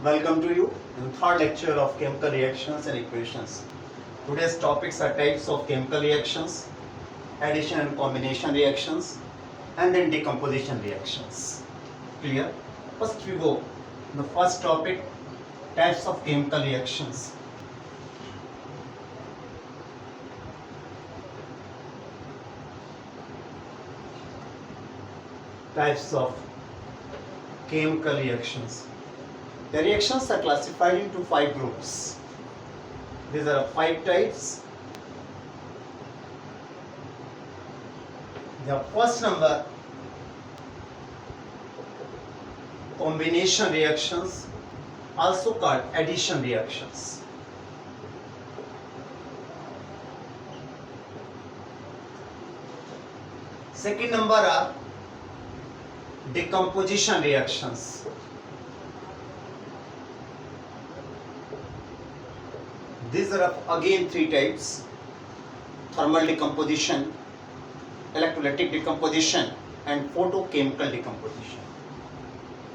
Welcome to you in third lecture of chemical reactions and equations. Today's topics are types of chemical reactions, addition and combination reactions, and then decomposition reactions. Clear? First we go. The first topic, types of chemical reactions. Types of chemical reactions. The reactions are classified into 5 groups. These are 5 types. The first number, combination reactions, also called addition reactions. Second number are decomposition reactions. These are again 3 types: thermal decomposition, electrolytic decomposition, and photochemical decomposition.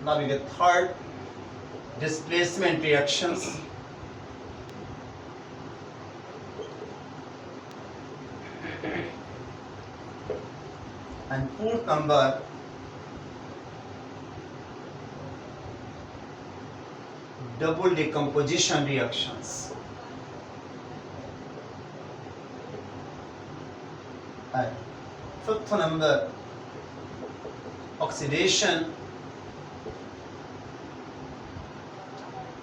Now we get third, displacement reactions. And fourth number, double decomposition reactions. And fifth number, oxidation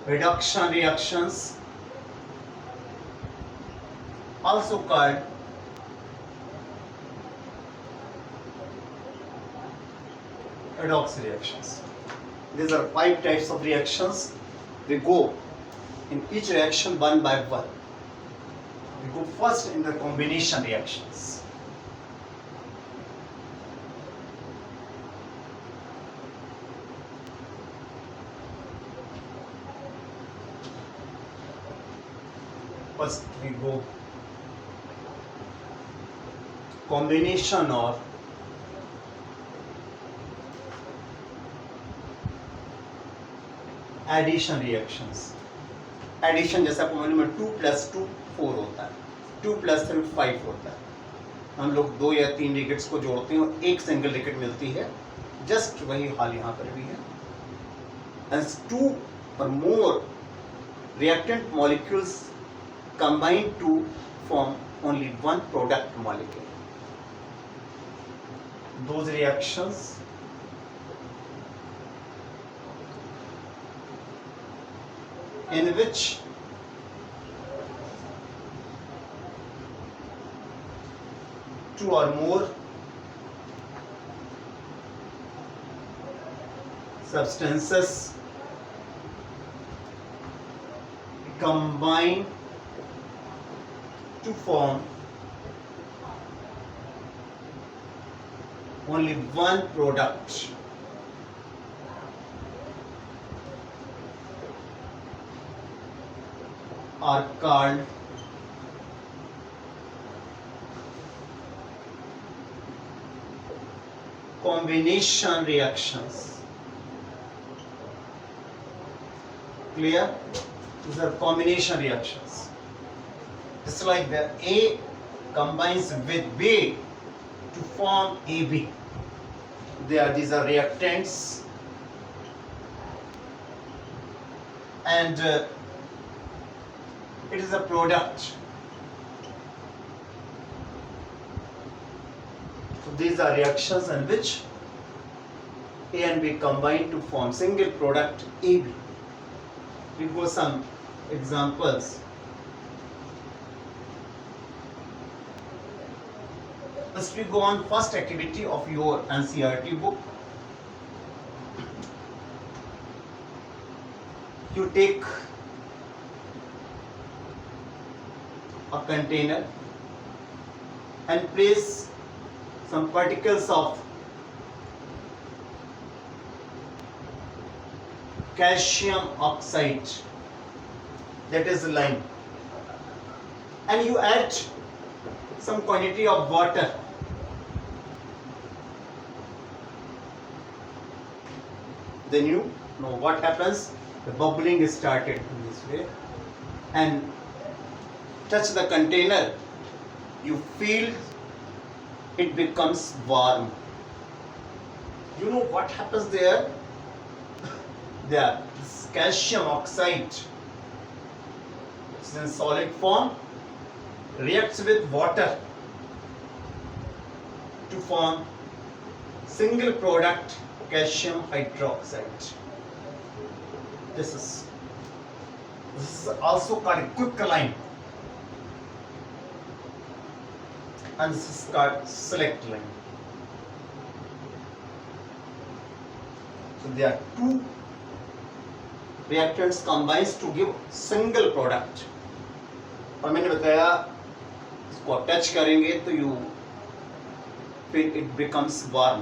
reduction reactions, also called redox reactions. These are 5 types of reactions. We go in each reaction one by one. We go first in the combination reactions. First we go combination or addition reactions. Addition जैसे आपको मालूम है 2 + 2 4 होता है, 2 + 3 5 होता है. हम लोग 2 या 3 रिकेट्स को जोड़ते हैं और एक सिंगल रिकेट मिलती है. जस्ट वही हाल यहाँ पर भी है. And 2 or more reactant molecules combine to form only one product molecule. Those reactions in which two or more substances combine to form only one product are called combination reactions. Clear? These are combination reactions. It's like the A combines with B to form AB. These are reactants, and it is a product. So these are reactions in which A and B combine to form single product AB. We go some examples. First we go on first activity of your NCERT book. You take a container and place some particles of calcium oxide, that is lime, and you add some quantity of water. Then you know what happens. the bubbling started in this way and touch the container, you feel it becomes warm. You know what happens there? This calcium oxide, it's in solid form, reacts with water to form single product calcium hydroxide. This is also called quicklime, and this is called select lime. So there are two reactants combines to give single product. और मैंने बताया इसको touch करेंगे तो you फिर it becomes warm.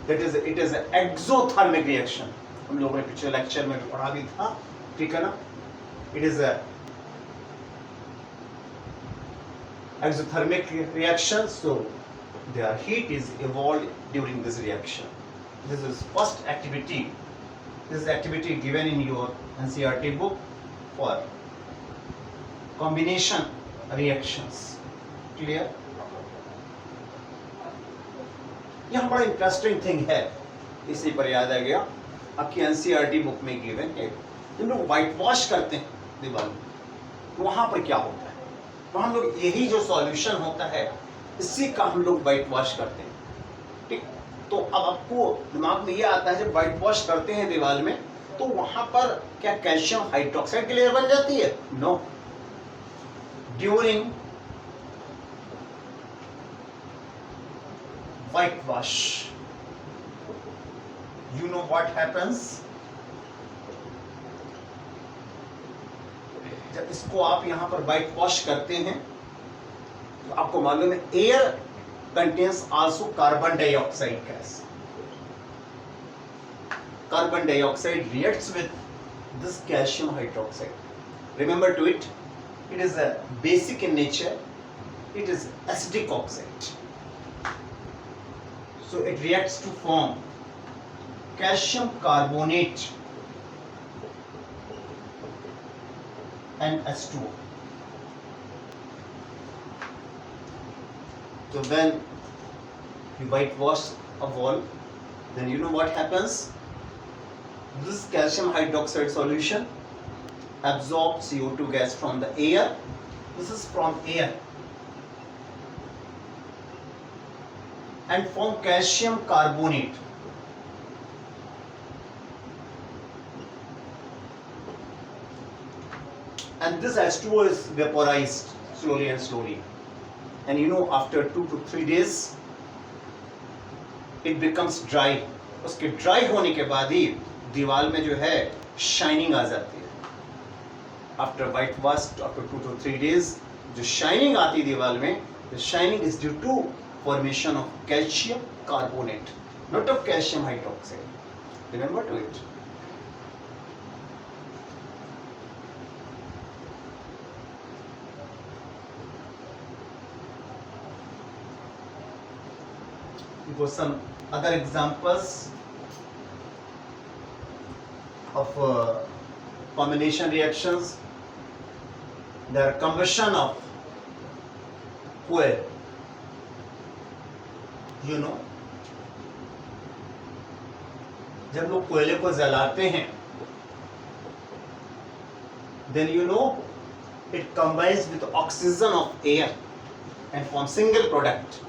That is it is exothermic reaction. हम लोगों ने पिछले लेक्चर में पढ़ा भी था, ठीक है ना. It is exothermic reaction, so their heat is evolved during this reaction. This is first activity. This is activity given in your NCERT book for combination reactions. Clear? यहाँ बड़ा इंटरेस्टिंग थिंग है, इसी पर याद आ गया. आपकी NCERT बुक में given है, हम लोग व्हाइट वॉश करते हैं दीवार में, तो वहाँ पर क्या होता है? तो हम लोग यही जो सॉल्यूशन होता है इसी का हम लोग व्हाइट वॉश करते हैं. ठीक, तो अब आपको दिमाग में ये आता है जब व्हाइट वॉश करते हैं दीवार में तो वहां पर क्या कैल्शियम हाइड्रोक्साइड की लेयर बन जाती है? No. During white wash you know what happens. जब इसको आप यहां पर व्हाइट वॉश करते हैं तो आपको मालूम है air contains also carbon dioxide gas. Carbon dioxide reacts with this calcium hydroxide. Remember to it, it is a basic in nature, it is acidic oxide. So it reacts to form calcium carbonate and H2O. So when you whitewash a wall, then you know what happens? This calcium hydroxide solution absorbs CO2 gas from the air. This is from air and form calcium carbonate. And this H2O is vaporized slowly and slowly. And you know, after 2 to 3 days, it becomes dry. उसके dry होने के बाद ही दीवार में जो है shining आ जाती है. After white wash, after 2 to 3 days, जो शाइनिंग आती है दीवार में, the shining is due to formation of calcium carbonate, not of calcium hydroxide. Remember to it. For some other examples of combination reactions, there are combustion of fuel. You know, जब लोग कोयले को जलाते हैं, then you know it combines with oxygen of air and form single product,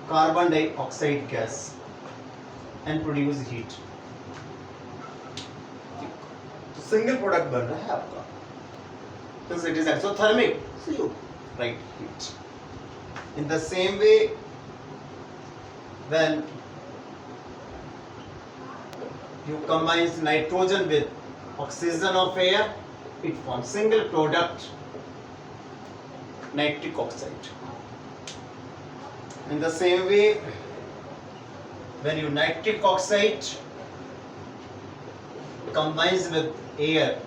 carbon dioxide gas, and produce heat. तो single product बन रहा है आपका, because it is exothermic, so you write heat. In the same way, when you combine nitrogen with oxygen of air, it forms single product, nitric oxide. In the same way, when you nitric oxide combines with air,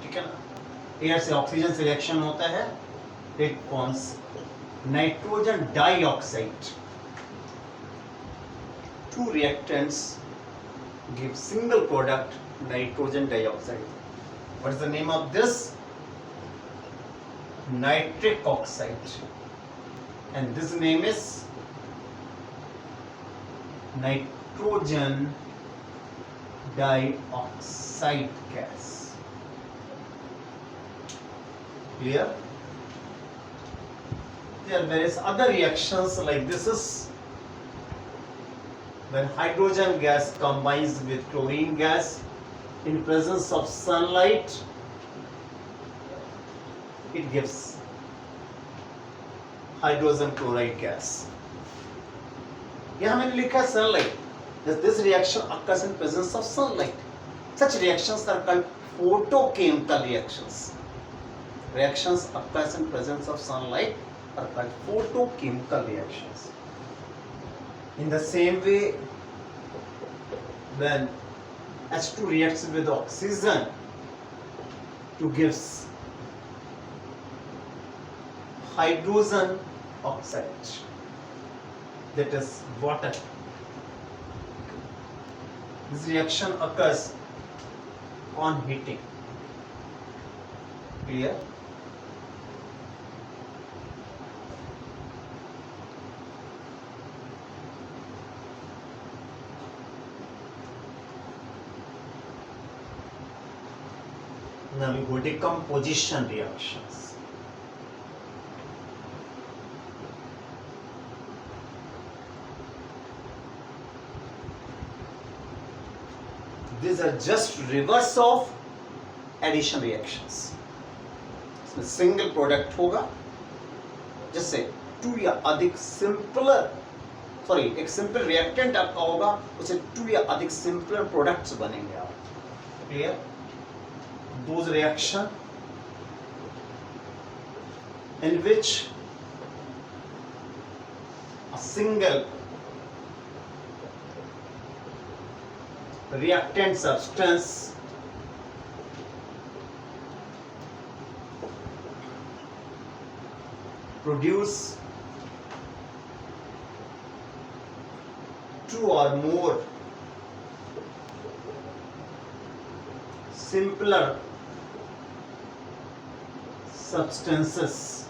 ठीक है ना, air से oxygen से reaction होता है, it forms nitrogen dioxide. Two reactants give single product nitrogen dioxide. What is the name of this? Nitric oxide, and this name is nitrogen dioxide gas. Clear? There are various other reactions like this is when hydrogen gas combines with chlorine gas in presence of sunlight, it gives hydrogen chloride gas. यहाँ मैंने लिखा है sunlight. This reaction occurs in presence of sunlight. Such reactions are called photochemical reactions. Reactions occurs in presence of sunlight are called photochemical reactions. In the same way, when H2 reacts with oxygen to gives hydrogen oxide, that is water. This reaction occurs on heating. Clear? Now we go decomposition reactions. These are just reverse of addition reactions. इसमें single product होगा, जैसे to या अधिक एक simple reactant आपका होगा, उसे to या अधिक सिंपलर प्रोडक्ट्स बनेंगे आप. Clear? Those reaction in which a single reactant substance produce two or more simpler substances,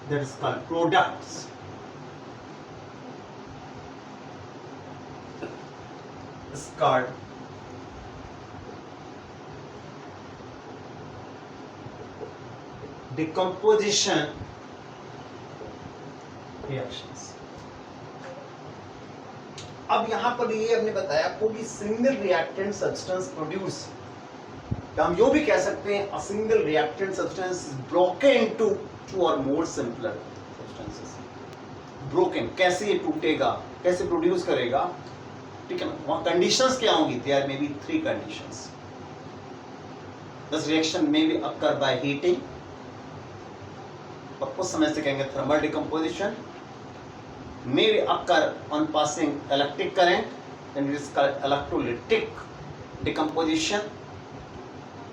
that is called products. Is called decomposition reactions. अब यहां पर ये हमने बताया आपको कि सिंगल रिएक्टेंट सब्सटेंस प्रोड्यूस, हम यो भी कह सकते हैं a single reactant substance is broken into two or more simpler substances. Broken, कैसे ये टूटेगा, कैसे प्रोड्यूस करेगा, ठीक है ना? वहाँ कंडीशंस क्या होंगी? There may be three conditions. This reaction may be occur by heating, और उस समय से कहेंगे thermal decomposition. May be occur on passing electric current, and it is called electrolytic decomposition.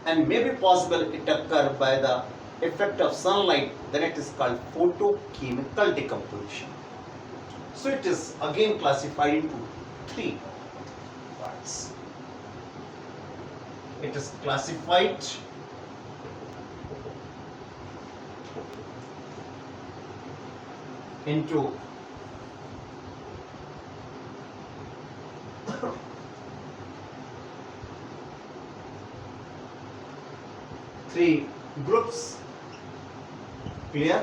And may be possible it occur by the effect of sunlight, then it is called photochemical decomposition. So it is again classified into three parts. It is classified into three groups. Clear?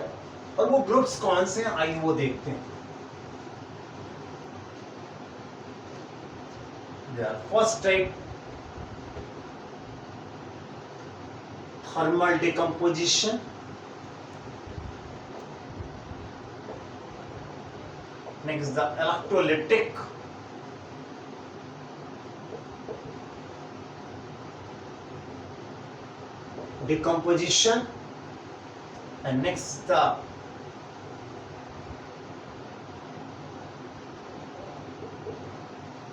और वो groups कौन से हैं, आइए वो देखते हैं. First type thermal decomposition, next the electrolytic, decomposition, and next the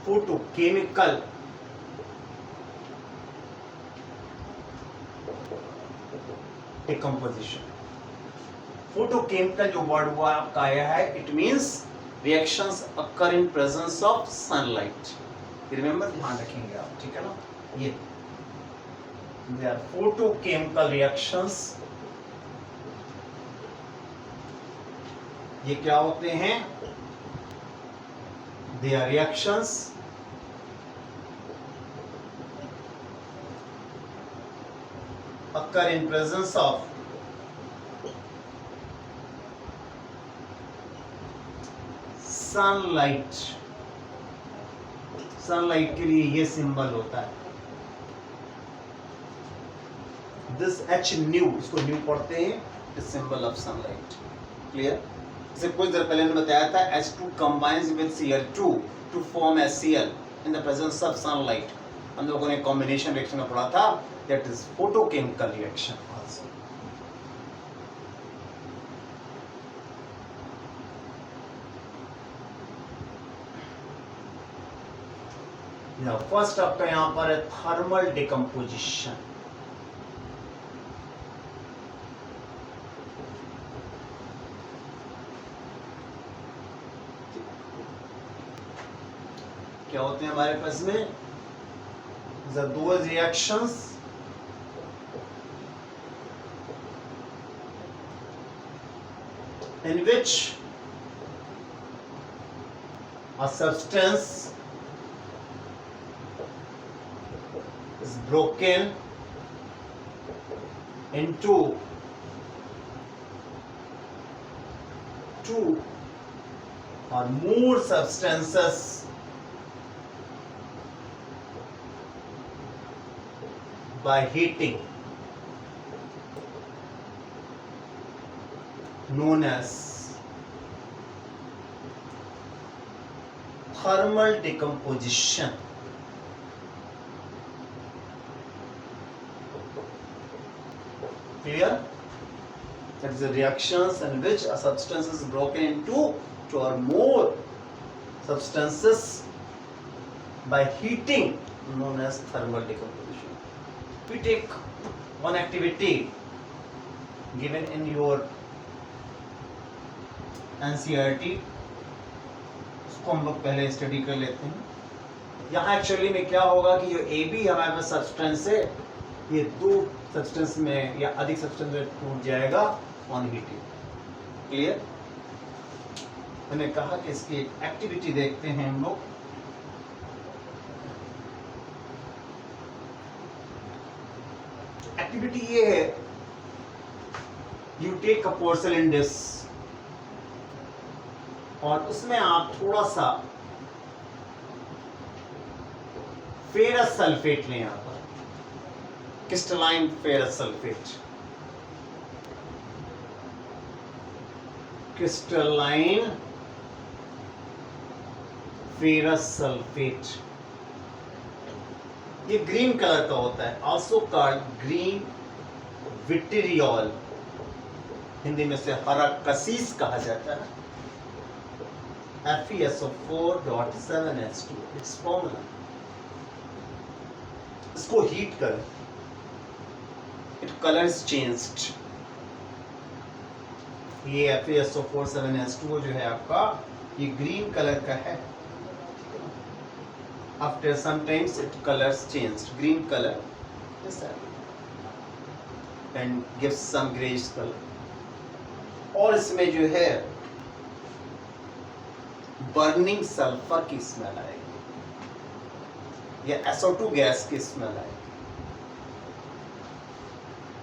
photochemical decomposition. Photochemical जो वर्ड हुआ आपका आया है, it means reactions occur in presence of sunlight. Remember, ध्यान रखेंगे आप, ठीक है ना। ये दे आर फोटोकेमिकल रिएक्शंस। ये क्या होते हैं? They are reactions occur in presence of sunlight. Sunlight के लिए ये सिंबल होता है, दिस एच न्यू, इसको न्यू पढ़ते हैं, इस सिंबल ऑफ सनलाइट। क्लियर? जैसे कुछ देर पहले ने बताया था H2 combines with Cl2 to form HCl in the presence of sunlight। हम लोगों ने कॉम्बिनेशन रिएक्शन में पढ़ा था, that is photochemical reaction also। First आपका यहां पर है थर्मल डिकम्पोजिशन। क्या होते हैं हमारे पास में? those reactions in which a substance is broken into two or more substances by heating, known as thermal decomposition। Clear? That is the reactions in which a substance is broken into two or more substances by heating, known as thermal decomposition। We take one activity given in your NCERT, उसको हम लोग पहले study कर लेते हैं। यहाँ actually में क्या होगा कि ये AB हमारे पास सब्सटेंस है, ये दो सब्सटेंस में या अधिक सब्सटेंस में टूट जाएगा ऑन हीटिंग। क्लियर? मैंने कहा कि इसकी एक्टिविटी देखते हैं हम लोग। एक्टिविटी ये है, you take a porcelain dish और उसमें आप थोड़ा सा फेरस सल्फेट लें, यहां पर crystalline ferrous sulphate, crystalline ferrous sulphate. ये ग्रीन कलर का होता है, also called green vitriol, Hindi में से हरा कसीस कहा जाता है। FeSO4.7H2 it's formula. इसको हीट करें, इट कलर इज चेंज्ड। ये FeSO4.7H2 जो है आपका, ये ग्रीन कलर का है। After some times it colors changed, green color is that, and gives some grayish color। और इसमें जो है बर्निंग सल्फर की स्मेल आएगी या SO2 गैस की स्मेल आएगी।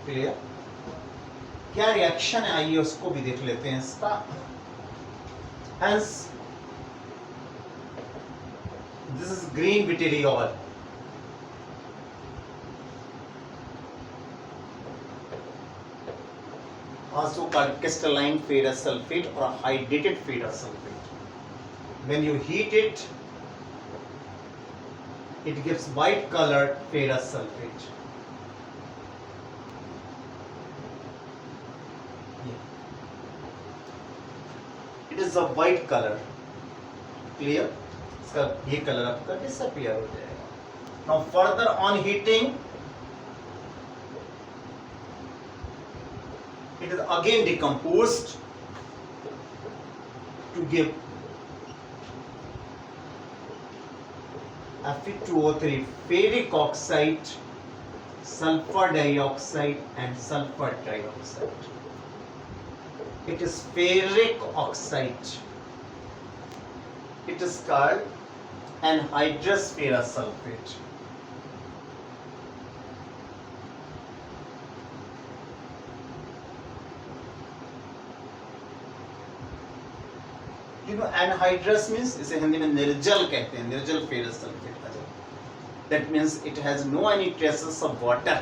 क्लियर? क्या रिएक्शन है, आइए उसको भी देख लेते हैं इसका। Hence this is green vitriol, also called crystalline ferrous sulfate or hydrated ferrous sulfate। When you heat it, it gives white colored ferrous sulfate। It is a white color। Clear? इसका ये कलर आपका disappear हो जाएगा। Now further on heating, it is again decomposed to give Fe2O3, ferric oxide, sulfur dioxide and sulfur trioxide. It is ferric oxide. It is called anhydrous ferrous sulfate. Anhydrous means इसे हिंदी में निर्जल कहते हैं, निर्जल ferrous sulphate का जल. That means it has no any traces of water.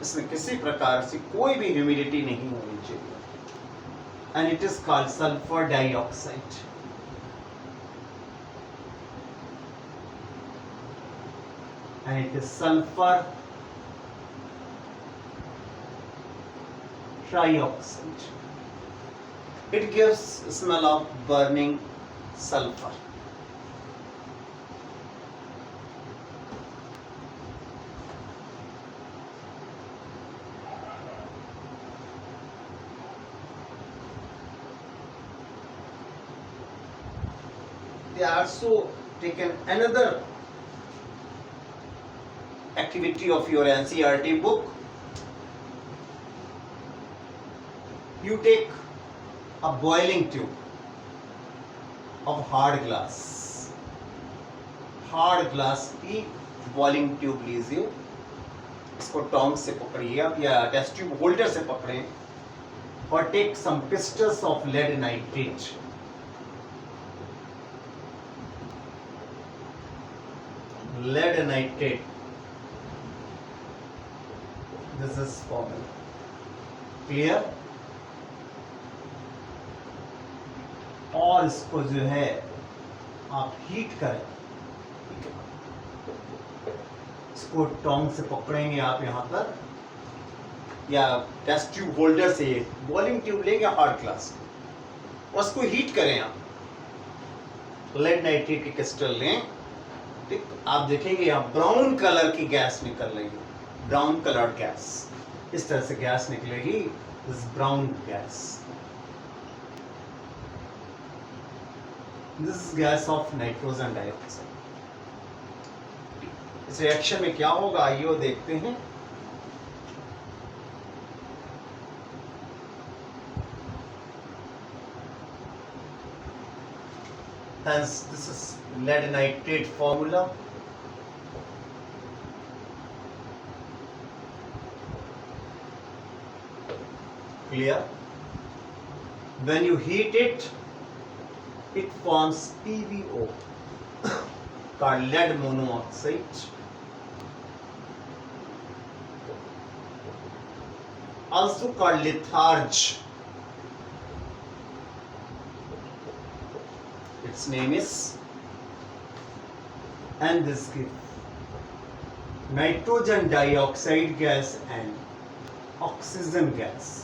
इसमें किसी प्रकार से कोई भी ह्यूमिडिटी नहीं होनी चाहिए. And it is called sulfur dioxide. And it is sulfur trioxide. It gives smell of burning sulfur. They also taken another activity of your NCERT book. You take a boiling tube of hard glass. Hard glass की boiling tube लीजिए, इसको टोंग से पकड़िए आप या test tube holder से पकड़ें और take some pistols of lead nitrate. Lead nitrate, this is formula. Clear? और इसको जो है आप हीट करें. इसको टोंग से पकड़ेंगे आप यहाँ पर या टेस्ट ट्यूब होल्डर से बॉइलिंग ट्यूब लेंगे हार्ड ग्लास और उसको हीट करें. आप लेड नाइट्रेट की क्रिस्टल लें, ठीक, आप देखेंगे यहाँ ब्राउन कलर की गैस निकल रही है. ब्राउन कलर्ड गैस, इस तरह से गैस निकलेगी, this brown gas. This is gas of nitrogen dioxide. इस रिएक्शन में क्या होगा आइए वो देखते हैं. Hence this is lead nitrate formula. Clear? When you heat it, it forms PbO, called lead monoxide. Also called litharge. Its name is, and this gives nitrogen dioxide gas and oxygen gas.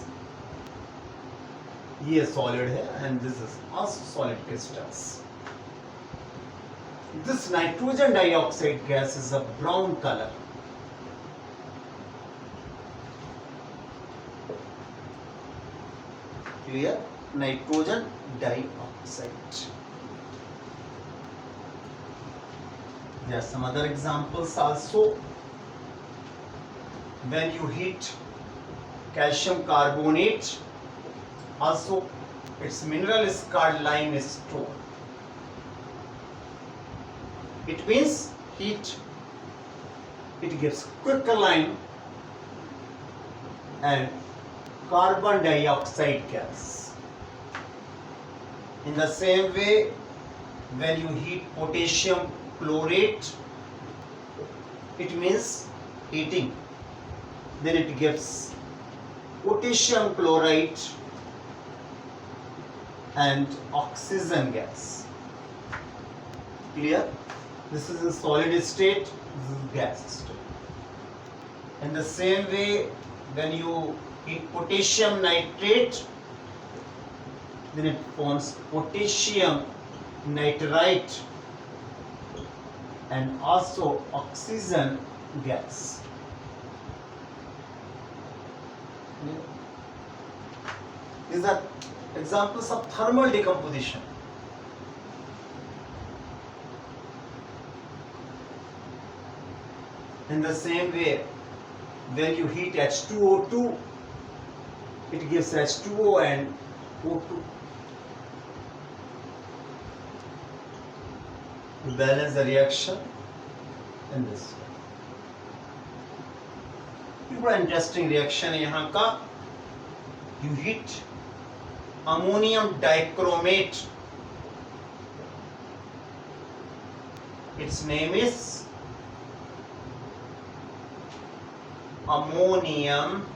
ये solid है and this is also solid crystals. This nitrogen dioxide gas is a brown color. Clear? Nitrogen dioxide. There are some other examples also. When you heat calcium carbonate, also its mineral is called limestone. It means heat, it gives quicklime and carbon dioxide gas. In the same way, when you heat potassium chlorate, it means heating, then it gives potassium chloride and oxygen gas. Clear? This is in solid state, this is gas state. In the same way, when you heat potassium nitrate, then it forms potassium nitrite and also oxygen gas. These are examples of thermal decomposition. In the same way, when you heat H2O2, it gives H2O and O2. You balance the reaction in this way. ये बड़ा interesting reaction है यहाँ का. You heat ammonium dichromate. Its name is ammonium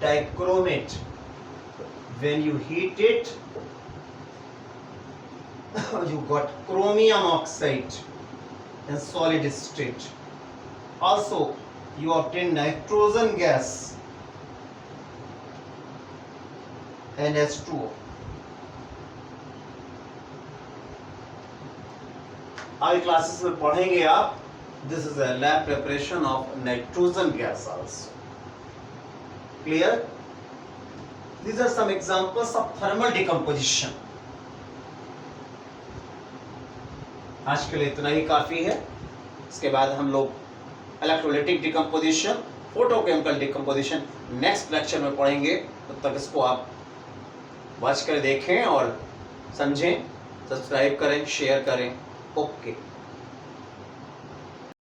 dichromate. When you heat it, you got chromium oxide in solid state. Also, you obtain nitrogen gas and H2O. आगे classes में पढ़ेंगे आप. This is a lab preparation of nitrogen gas also. Clear? These are some examples of thermal decomposition. आज के लिए इतना ही काफी है. इसके बाद हम लोग electrolytic decomposition, photochemical decomposition next lecture में पढ़ेंगे. तब तक इसको आप वॉच कर देखें और समझें. सब्सक्राइब करें, शेयर करें. ओके.